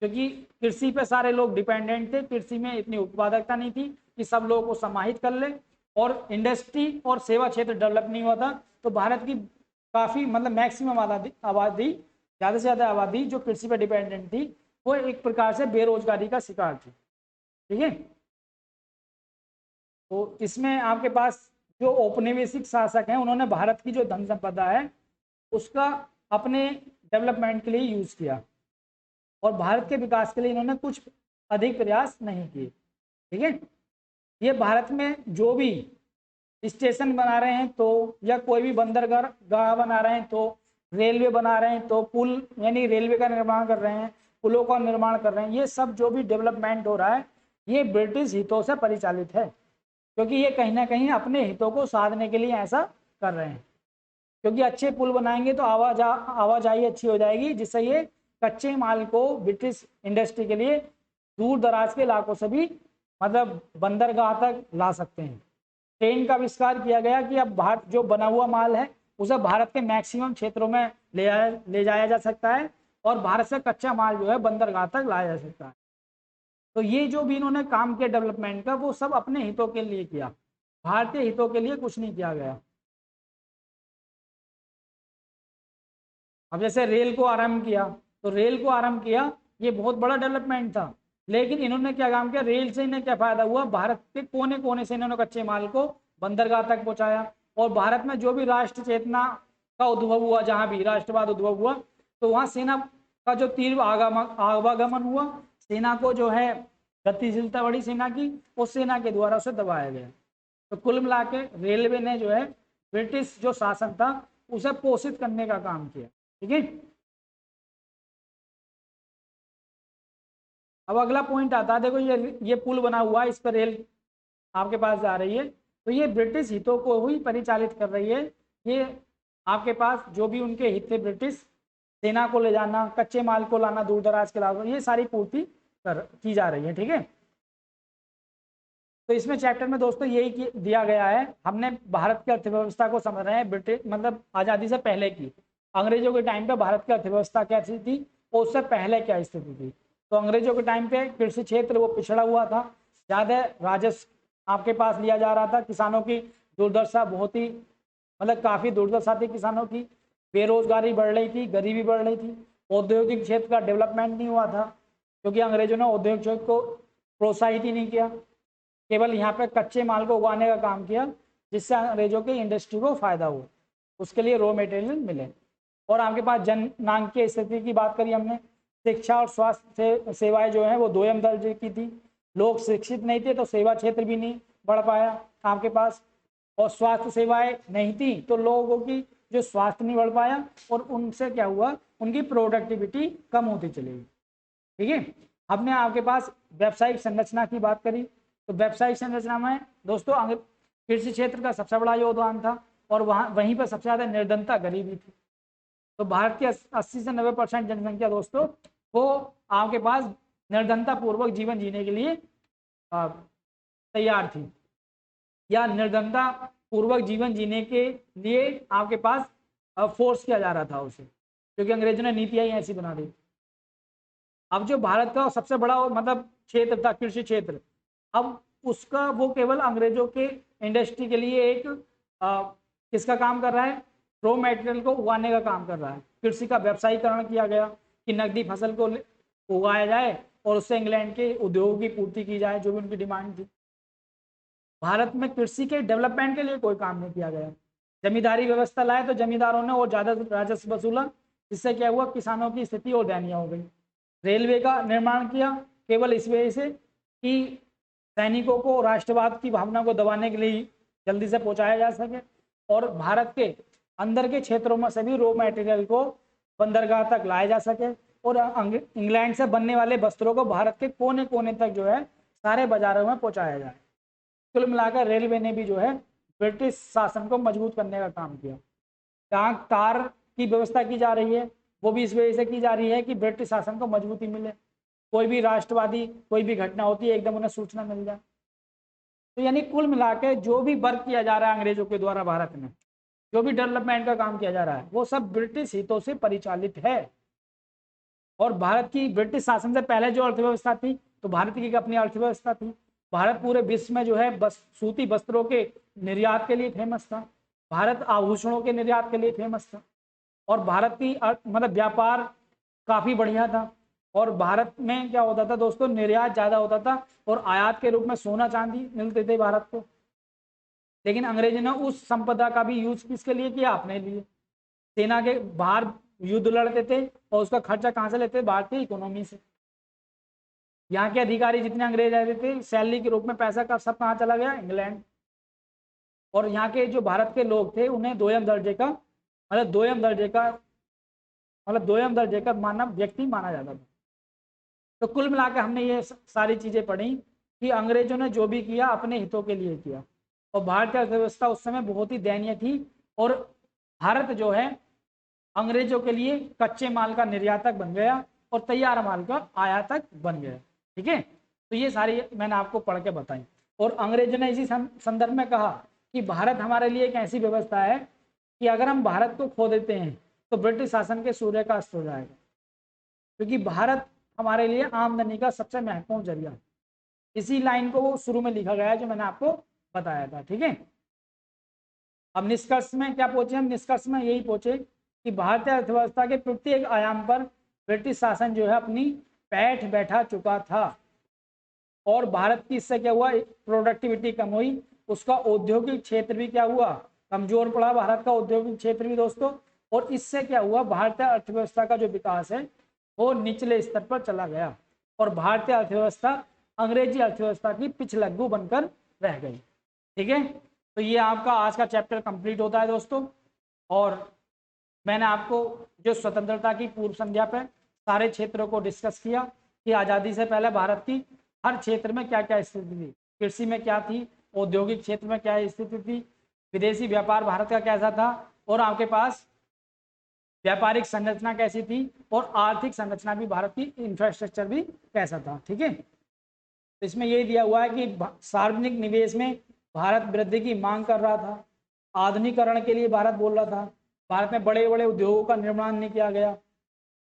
क्योंकि कृषि पे सारे लोग डिपेंडेंट थे, कृषि में इतनी उत्पादकता नहीं थी कि सब लोगों को समाहित कर ले, और इंडस्ट्री और सेवा क्षेत्र डेवलप नहीं हुआ था। तो भारत की काफी मतलब मैक्सिमम आबादी ज्यादा से ज्यादा आबादी जो कृषि पर डिपेंडेंट थी, वो एक प्रकार से बेरोजगारी का शिकार थी। ठीक है, तो इसमें आपके पास जो औपनिवेशिक शासक हैं, उन्होंने भारत की जो धन संपदा है उसका अपने डेवलपमेंट के लिए यूज किया, और भारत के विकास के लिए इन्होंने कुछ अधिक प्रयास नहीं किए। ठीक है, ये भारत में जो भी स्टेशन बना रहे हैं तो, या कोई भी बंदरगाह बना रहे हैं तो, रेलवे बना रहे हैं तो, पुल यानी रेलवे का निर्माण कर रहे हैं, पुलों का निर्माण कर रहे हैं, ये सब जो भी डेवलपमेंट हो रहा है ये ब्रिटिश हितों से परिचालित है, क्योंकि ये कहीं ना कहीं अपने हितों को साधने के लिए ऐसा कर रहे हैं। क्योंकि अच्छे पुल बनाएंगे तो आवाजाही अच्छी हो जाएगी, जिससे ये कच्चे माल को ब्रिटिश इंडस्ट्री के लिए दूर दराज के इलाकों से भी मतलब बंदरगाह तक ला सकते हैं। ट्रेन का आविष्कार किया गया कि अब भारत जो बना हुआ माल है उसे भारत के मैक्सिमम क्षेत्रों में ले जाया जा सकता है, और भारत से कच्चा माल जो है बंदरगाह तक लाया जा सकता है। तो ये जो भी इन्होंने काम किया डेवलपमेंट का, वो सब अपने हितों के लिए किया, भारतीय हितों के लिए कुछ नहीं किया गया। अब जैसे रेल को आरंभ किया, तो रेल को आरंभ किया, ये बहुत बड़ा डेवलपमेंट था, लेकिन इन्होंने क्या काम किया, रेल से इन्हें क्या फायदा हुआ, भारत के कोने कोने से इन्होंने कच्चे माल को बंदरगाह तक पहुंचाया। और भारत में जो भी राष्ट्र चेतना का उद्भव हुआ, जहां भी राष्ट्रवाद उद्भव हुआ, तो वहां सेना का जो तीव्र आवागमन हुआ, सेना को जो है गतिशीलता बढ़ी सेना की, उस सेना के द्वारा उसे दबाया गया। तो कुल मिला के रेलवे ने जो है ब्रिटिश जो शासन था उसे पोषित करने का काम किया। ठीक है, अब अगला पॉइंट आता है, देखो ये पुल बना हुआ है, इस पर रेल आपके पास जा रही है, तो ये ब्रिटिश हितों को ही परिचालित कर रही है। ये आपके पास जो भी उनके हित थे, ब्रिटिश सेना को ले जाना, कच्चे माल को लाना दूर दराज के इलाकों, ये सारी पूर्ति की जा रही है। ठीक है, तो इसमें चैप्टर में दोस्तों यही दिया गया है। हमने भारत की अर्थव्यवस्था को समझ रहे हैं, ब्रिटिश मतलब आज़ादी से पहले की, अंग्रेजों के टाइम पे भारत की अर्थव्यवस्था कैसी थी और उससे पहले क्या स्थिति थी। तो अंग्रेजों के टाइम पे कृषि क्षेत्र वो पिछड़ा हुआ था, ज़्यादा राजस्व आपके पास लिया जा रहा था, किसानों की दुर्दशा बहुत ही मतलब काफ़ी दुर्दशा थी किसानों की, बेरोजगारी बढ़ रही थी, गरीबी बढ़ रही थी, औद्योगिक क्षेत्र का डेवलपमेंट नहीं हुआ था, क्योंकि अंग्रेजों ने औद्योगिक क्षेत्र को प्रोत्साहित ही नहीं किया, केवल यहाँ पे कच्चे माल को उगाने का काम किया, जिससे अंग्रेजों की इंडस्ट्री को फायदा हो, उसके लिए रॉ मटेरियल मिले। और आपके पास जननांकीय स्थिति की बात करी हमने, शिक्षा और स्वास्थ्य सेवाएं जो है वो दोयम दर्जे की थी, लोग शिक्षित नहीं थे तो सेवा क्षेत्र भी नहीं बढ़ पाया आपके पास, और स्वास्थ्य सेवाएं नहीं थी तो लोगों की जो स्वास्थ्य नहीं बढ़ पाया, और उनसे क्या हुआ, उनकी प्रोडक्टिविटी कम होती चली गई। ठीक है, हमने आपके पास व्यावसायिक संरचना की बात करी, तो व्यावसायिक संरचना में दोस्तों कृषि क्षेत्र का सबसे बड़ा योगदान था, और वहीं पर सबसे ज्यादा निर्धनता गरीबी थी। तो भारत की 80 से 90% जनसंख्या दोस्तों वो आपके पास निर्धनता पूर्वक जीवन जीने के लिए तैयार थी, या निर्धनता पूर्वक जीवन जीने के लिए आपके पास फोर्स किया जा रहा था उसे, क्योंकि अंग्रेजों ने नीतियां ही ऐसी बना दी। अब जो भारत का सबसे बड़ा मतलब क्षेत्र था कृषि क्षेत्र, अब उसका वो केवल अंग्रेजों के इंडस्ट्री के लिए एक किसका काम कर रहा है, रॉ मटेरियल को उगाने का काम कर रहा है। कृषि का व्यवसायीकरण किया गया कि नकदी फसल को उगाया जाए और उससे इंग्लैंड के उद्योगों की पूर्ति की जाए, जो भी उनकी डिमांड थी। भारत में कृषि के डेवलपमेंट के लिए कोई काम नहीं किया गया। जमींदारी व्यवस्था लाए तो जमींदारों ने और ज्यादा राजस्व वसूला, इससे क्या हुआ, किसानों की स्थिति और दयनीय हो गई। रेलवे का निर्माण किया केवल इस वजह से कि सैनिकों को राष्ट्रवाद की भावना को दबाने के लिए जल्दी से पहुंचाया जा सके, और भारत के अंदर के क्षेत्रों में सभी रॉ मटेरियल को बंदरगाह तक लाया जा सके, और इंग्लैंड से बनने वाले वस्त्रों को भारत के कोने कोने तक जो है सारे बाजारों में पहुंचाया जाए। कुल मिलाकर रेलवे ने भी जो है ब्रिटिश शासन को मजबूत करने का काम किया। जहाँ कार की व्यवस्था की जा रही है वो भी इस वजह से की जा रही है कि ब्रिटिश शासन को मजबूती मिले, कोई भी राष्ट्रवादी कोई भी घटना होती है एकदम उन्हें सूचना मिल जाए। तो यानी कुल मिला के जो भी वर्क किया जा रहा है अंग्रेजों के द्वारा भारत में, जो भी डेवलपमेंट का काम किया जा रहा है, वो सब ब्रिटिश हितों से परिचालित है। और भारत की ब्रिटिश शासन से पहले जो अर्थव्यवस्था थी, तो भारत की अपनी अर्थव्यवस्था थी। भारत पूरे विश्व में जो है बस सूती वस्त्रों के निर्यात के लिए फेमस था, भारत आभूषणों के निर्यात के लिए फेमस था, और भारत की मतलब व्यापार काफी बढ़िया था। और भारत में क्या होता था दोस्तों, निर्यात ज्यादा होता था और आयात के रूप में सोना चांदी मिलते थे भारत को। लेकिन अंग्रेजों ने उस संपदा का भी यूज किसके लिए किया, अपने लिए। सेना के बाहर युद्ध लड़ते थे और उसका खर्चा कहाँ से लेते थे, भारतीय इकोनॉमी से। यहाँ के अधिकारी जितने अंग्रेज रहते थे सैलरी के रूप में पैसा का सब कहाँ चला गया, इंग्लैंड। और यहाँ के जो भारत के लोग थे उन्हें दोयम दर्जे का दोयम दर्जे का मानव व्यक्ति माना जाता था। तो कुल मिलाकर हमने ये सारी चीजें पढ़ी कि अंग्रेजों ने जो भी किया अपने हितों के लिए किया, और भारतीय अर्थव्यवस्था उस समय बहुत ही दयनीय थी, और भारत जो है अंग्रेजों के लिए कच्चे माल का निर्यातक बन गया और तैयार माल का आयातक बन गया। ठीक है, तो ये सारी मैंने आपको पढ़ के बताई। और अंग्रेजों ने इसी संदर्भ में कहा कि भारत हमारे लिए एक ऐसी व्यवस्था है कि अगर हम भारत को खो देते हैं तो ब्रिटिश शासन के सूर्य का अस्त हो जाएगा, क्योंकि भारत हमारे लिए आमदनी का सबसे महत्वपूर्ण जरिया है। इसी लाइन को वो शुरू में लिखा गया है जो मैंने आपको बताया था। ठीक है, अब निष्कर्ष में क्या पहुंचे हम, निष्कर्ष में यही पहुंचे कि भारतीय अर्थव्यवस्था के प्रत्येक आयाम पर ब्रिटिश शासन जो है अपनी पैठ बैठा चुका था और भारत की इससे क्या हुआ, प्रोडक्टिविटी कम हुई, उसका औद्योगिक क्षेत्र भी क्या हुआ, कमजोर पड़ा भारत का औद्योगिक क्षेत्र भी दोस्तों। और इससे क्या हुआ, भारतीय अर्थव्यवस्था का जो विकास है वो निचले स्तर पर चला गया और भारतीय अर्थव्यवस्था अंग्रेजी अर्थव्यवस्था की पिछलग्गू बनकर रह गई। ठीक है, तो ये आपका आज का चैप्टर कंप्लीट होता है दोस्तों। और मैंने आपको जो स्वतंत्रता की पूर्व संध्या पर सारे क्षेत्रों को डिस्कस किया कि आज़ादी से पहले भारत की हर क्षेत्र में क्या क्या स्थिति थी, कृषि में क्या थी, औद्योगिक क्षेत्र में क्या स्थिति थी, विदेशी व्यापार भारत का कैसा था, और आपके पास व्यापारिक संरचना कैसी थी, और आर्थिक संरचना भी भारत की इंफ्रास्ट्रक्चर भी कैसा था। ठीक है, तो इसमें ये दिया हुआ है कि सार्वजनिक निवेश में भारत वृद्धि की मांग कर रहा था, आधुनिकीकरण के लिए भारत बोल रहा था, भारत में बड़े बड़े उद्योगों का निर्माण नहीं किया गया,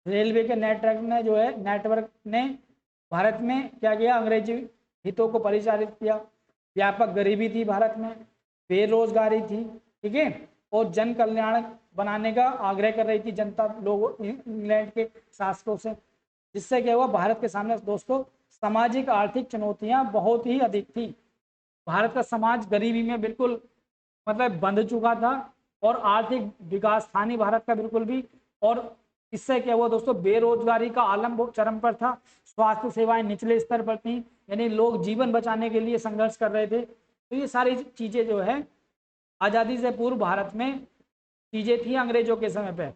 रेलवे के नेटवर्क ने भारत में क्या किया, अंग्रेजी हितों को परिचालित किया, व्यापक गरीबी थी भारत में, बेरोजगारी थी। ठीक है, और जन कल्याण बनाने का आग्रह कर रही थी जनता लोगों इंग्लैंड के शासकों से, जिससे क्या हुआ, भारत के सामने दोस्तों सामाजिक आर्थिक चुनौतियां बहुत ही अधिक थी। भारत का समाज गरीबी में बिल्कुल मतलब बंध चुका था और आर्थिक विकास था नहीं भारत का बिल्कुल भी। और इससे क्या हुआ दोस्तों, बेरोजगारी का आलम बहुत चरम पर था, स्वास्थ्य सेवाएं निचले स्तर पर थी, यानी लोग जीवन बचाने के लिए संघर्ष कर रहे थे। तो ये सारी चीजें जो है आज़ादी से पूर्व भारत में चीजें थी अंग्रेजों के समय पे,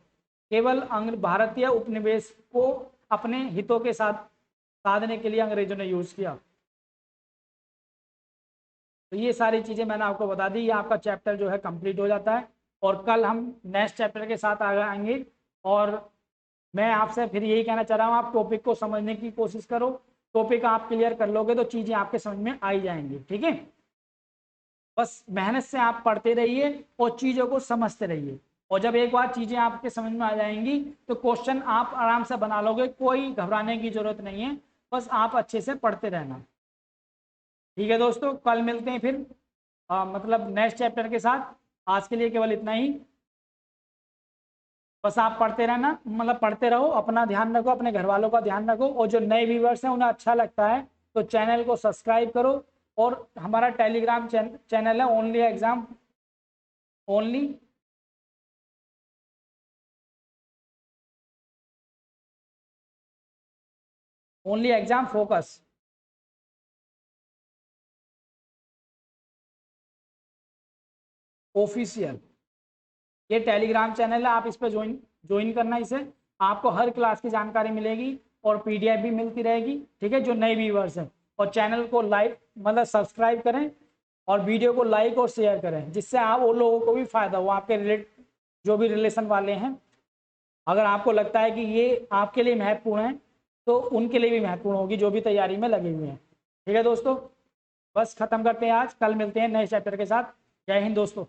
केवल भारतीय उपनिवेश को अपने हितों के साथ साधने के लिए अंग्रेजों ने यूज किया। तो ये सारी चीजें मैंने आपको बता दी, ये आपका चैप्टर जो है कंप्लीट हो जाता है और कल हम नेक्स्ट चैप्टर के साथ आएंगे। और मैं आपसे फिर यही कहना चाह रहा हूँ, आप टॉपिक को समझने की कोशिश करो, टॉपिक आप क्लियर कर लोगे तो चीजें आपके समझ में आ ही जाएंगी। ठीक है, बस मेहनत से आप पढ़ते रहिए और चीजों को समझते रहिए, और जब एक बार चीजें आपके समझ में आ जाएंगी तो क्वेश्चन आप आराम से बना लोगे, कोई घबराने की जरूरत नहीं है, बस आप अच्छे से पढ़ते रहना। ठीक है दोस्तों, कल मिलते हैं फिर मतलब नेक्स्ट चैप्टर के साथ। आज के लिए केवल इतना ही, बस आप पढ़ते रहना, मतलब पढ़ते रहो, अपना ध्यान रखो, अपने घर वालों का ध्यान रखो, और जो नए व्यूवर्स हैं उन्हें अच्छा लगता है तो चैनल को सब्सक्राइब करो। और हमारा टेलीग्राम चैनल है only exam only only exam focus official, ये टेलीग्राम चैनल है, आप इस पर ज्वाइन ज्वाइन करना इसे, आपको हर क्लास की जानकारी मिलेगी और पीडीएफ भी मिलती रहेगी। ठीक है, जो नए व्यूवर्स हैं, और चैनल को लाइक मतलब सब्सक्राइब करें और वीडियो को लाइक और शेयर करें, जिससे आप वो लोगों को भी फायदा हो, आपके जो भी रिलेशन वाले हैं, अगर आपको लगता है कि ये आपके लिए महत्वपूर्ण है तो उनके लिए भी महत्वपूर्ण होगी जो भी तैयारी में लगे हुए हैं। ठीक है दोस्तों, बस खत्म करते हैं आज, कल मिलते हैं नए चैप्टर के साथ। जय हिंद दोस्तों।